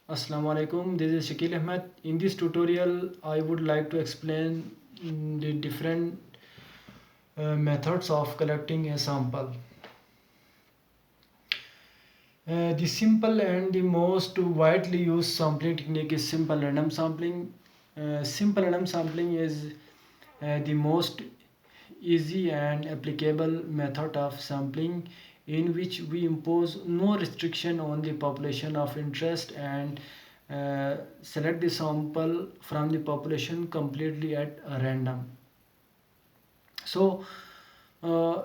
Assalamu alaikum. This is Shakil Ahmed. In this tutorial, I would like to explain the different methods of collecting a sample. The simple and the most widely used sampling technique is simple random sampling. Simple random sampling is the most easy and applicable method of sampling in which we impose no restriction on the population of interest and select the sample from the population completely at random. So uh,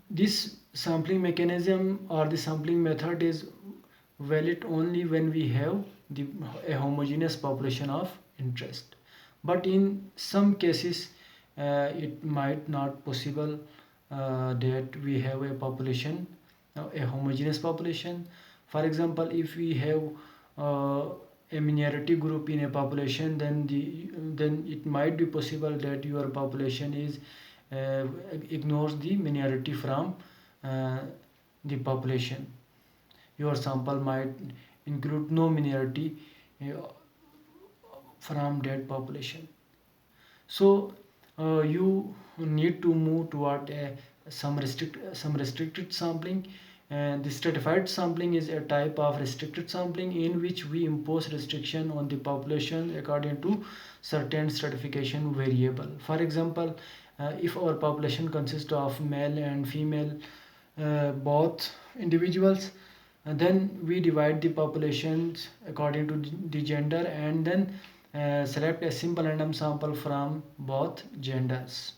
this sampling mechanism or the sampling method is valid only when we have a homogeneous population of interest, but in some cases it might not possible that we have a population, a homogeneous population. For example, if we have a minority group in a population, then it might be possible that your population is uh, ignores the minority from uh, the population. Your sample might include no minority uh, from that population. So you need to move toward some restricted sampling. And the stratified sampling is a type of restricted sampling in which we impose restriction on the population according to certain stratification variable. For example, if our population consists of male and female both individuals, then we divide the populations according to the gender and then select a simple random sample from both genders.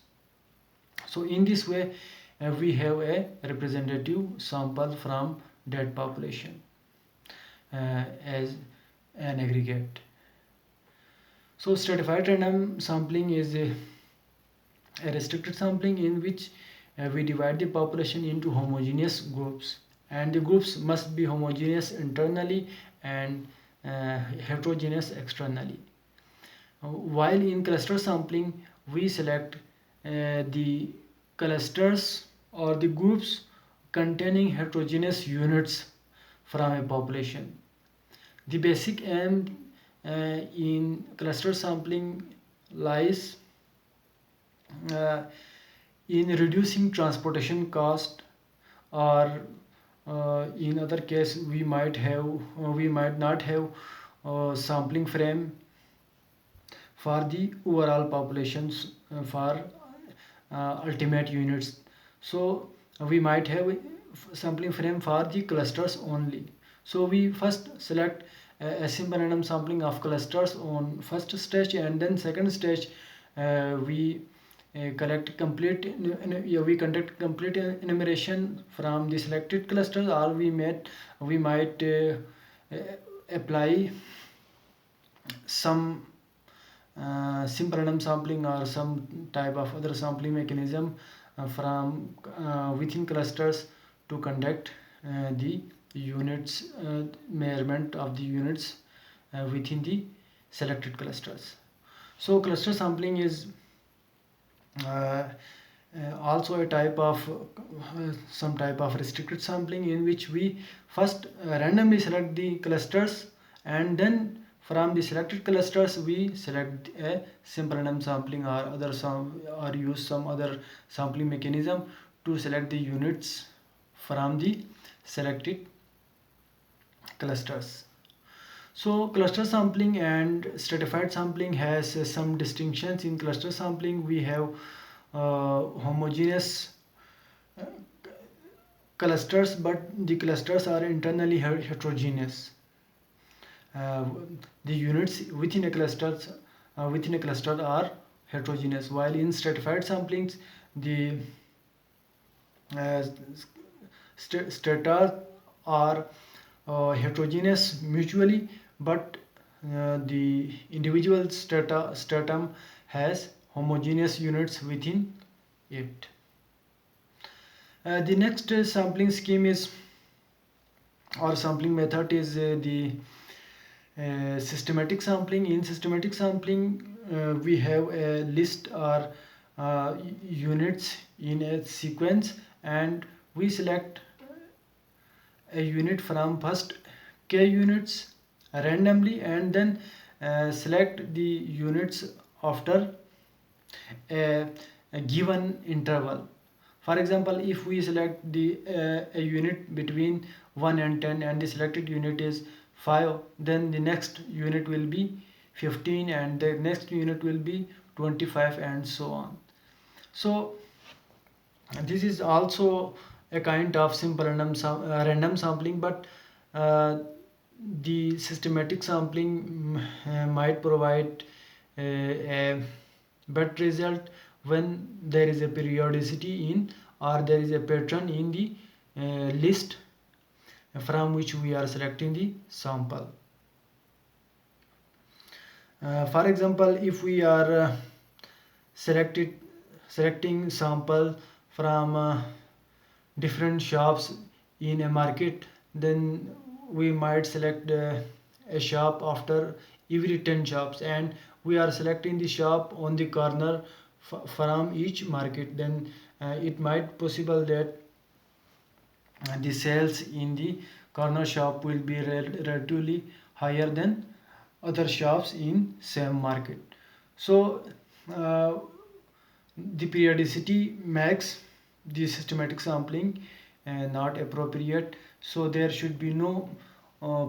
So in this way we have a representative sample from that population as an aggregate. So stratified random sampling is a restricted sampling in which we divide the population into homogeneous groups, and the groups must be homogeneous internally and heterogeneous externally. While in cluster sampling we select the clusters or the groups containing heterogeneous units from a population. The basic aim in cluster sampling lies uh, in reducing transportation cost, or in other case we might not have sampling frame for the overall populations for ultimate units. So we might have sampling frame for the clusters only. So we first select a simple random sampling of clusters on first stage, and then second stage we collect complete yeah, we conduct complete enumeration from the selected clusters, or we might uh, apply some simple random sampling or some type of other sampling mechanism from within clusters to conduct the units measurement of the units within the selected clusters. So cluster sampling is uh, also a type of some type of restricted sampling in which we first randomly select the clusters, and then from the selected clusters we select a simple random sampling or or use some other sampling mechanism to select the units from the selected clusters. So cluster sampling and stratified sampling has some distinctions. In cluster sampling we have homogeneous uh, clusters, but the clusters are internally heterogeneous. uh, the units within a cluster are heterogeneous, while in stratified samplings the uh, strata are heterogeneous mutually, but the individual stratum has homogeneous units within it. The next sampling scheme is, or sampling method is, the systematic sampling. In systematic sampling we have a list or units in a sequence, and we select a unit from first k units randomly, and then select the units after a, a given interval. For example, if we select a unit between 1 and 10 and the selected unit is 5, then the next unit will be 15 and the next unit will be 25 and so on. So this is also a kind of simple random sampling, but uh, the systematic sampling might provide a better result when there is a periodicity in, or there is a pattern in the list from which we are selecting the sample. For example, if we are selected selecting sample from different shops in a market, then we might select a shop after every 10 shops, and we are selecting the shop on the corner from each market, then it might possible that the sales in the corner shop will be relatively higher than other shops in same market. So uh, the periodicity makes the systematic sampling not appropriate, so there should be no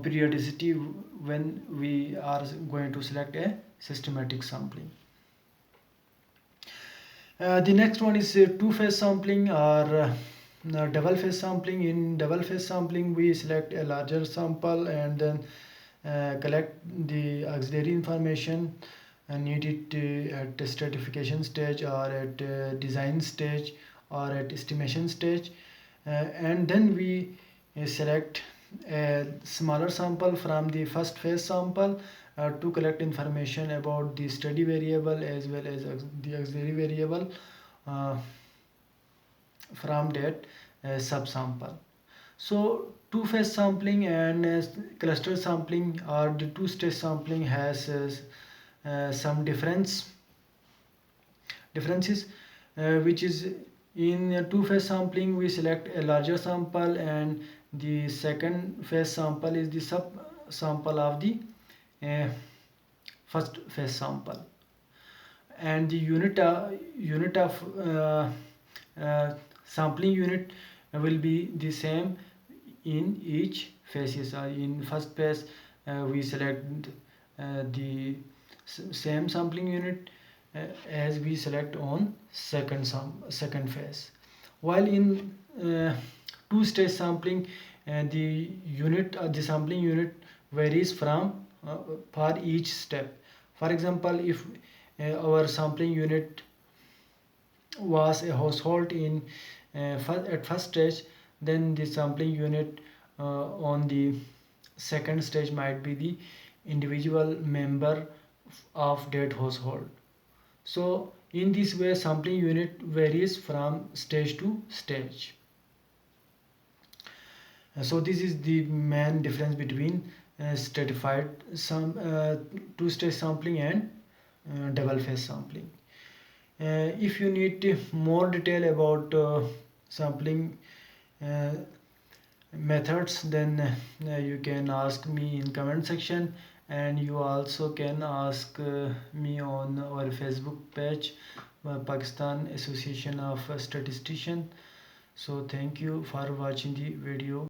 periodicity when we are going to select a systematic sampling. The next one is two-phase sampling, or double phase sampling. In double phase sampling, we select a larger sample and then collect the auxiliary information needed at the stratification stage, or at design stage, or at estimation stage, and then we select a smaller sample from the first phase sample to collect information about the study variable as well as the auxiliary variable uh, from that subsample. So two-phase sampling and cluster sampling, or the two-stage sampling, has some differences, which is, in two-phase sampling we select a larger sample, and the second phase sample is the sub sample of the uh, first phase sample, and the unit of sampling unit will be the same in each phases. In first phase we select the same sampling unit as we select on second phase, while in two-stage sampling the sampling unit varies from for each step. For example, if our sampling unit was a household in at first stage, then the sampling unit on the second stage might be the individual member of that household. So in this way, sampling unit varies from stage to stage. So this is the main difference between stratified two-stage sampling and double phase sampling. If you need more detail about sampling uh, methods, then you can ask me in comment section, and you also can ask me on our Facebook page, Pakistan Association of Statisticians. So thank you for watching the video.